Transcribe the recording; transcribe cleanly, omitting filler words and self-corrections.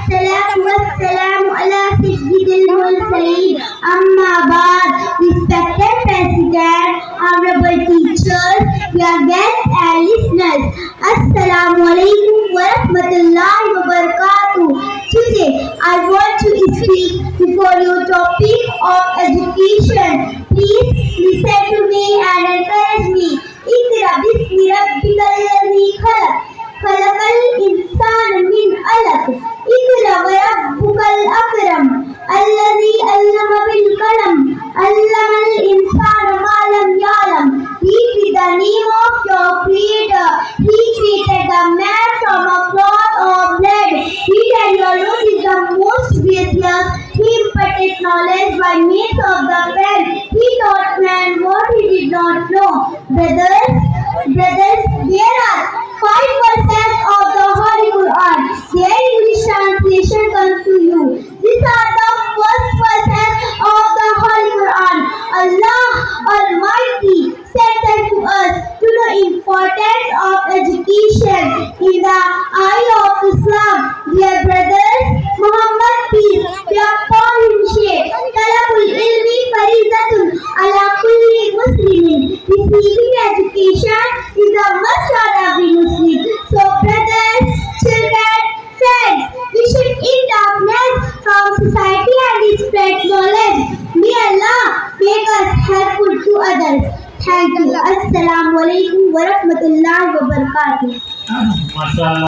والصلاة والسلام على سيد المرسلين. Amma Baad. Respected President, honorable teachers, dear guests and listeners, Assalamu alaikum wa rahmatullahi wa barakatuh. Today, I want to speak before your topic of education. Please listen to me and encourage me. Iqra bismi rabbikal ladhi khalaq. Khalaqal insana min alaq. Iqra wa rabbukal akram. Alladhi allama bil qalam. Allamal insana ma lam ya'lam. Read with the name of your creator. He created the man from a cloth of blood. Read and your Lord is the most gracious. He imparted knowledge by means of the pen. He taught man what he did not know. Brothers, there are 5 verses of the Holy Quran. Their English translation comes to you. These are the first verses of the Holy Quran. Allah Almighty sent them to us to know importance of education in the eye of Islam. Dear brothers, Muhammad peace be upon him said, Talabul ilmi farizatun ala kulli muslimin. Receiving education is a must for every Muslim. So brothers, children, friends, we should eat darkness from society and spread knowledge. May Allah make us helpful to others. Thank you. Assalamu alaikum wa rahmatullahi wa barakatuh.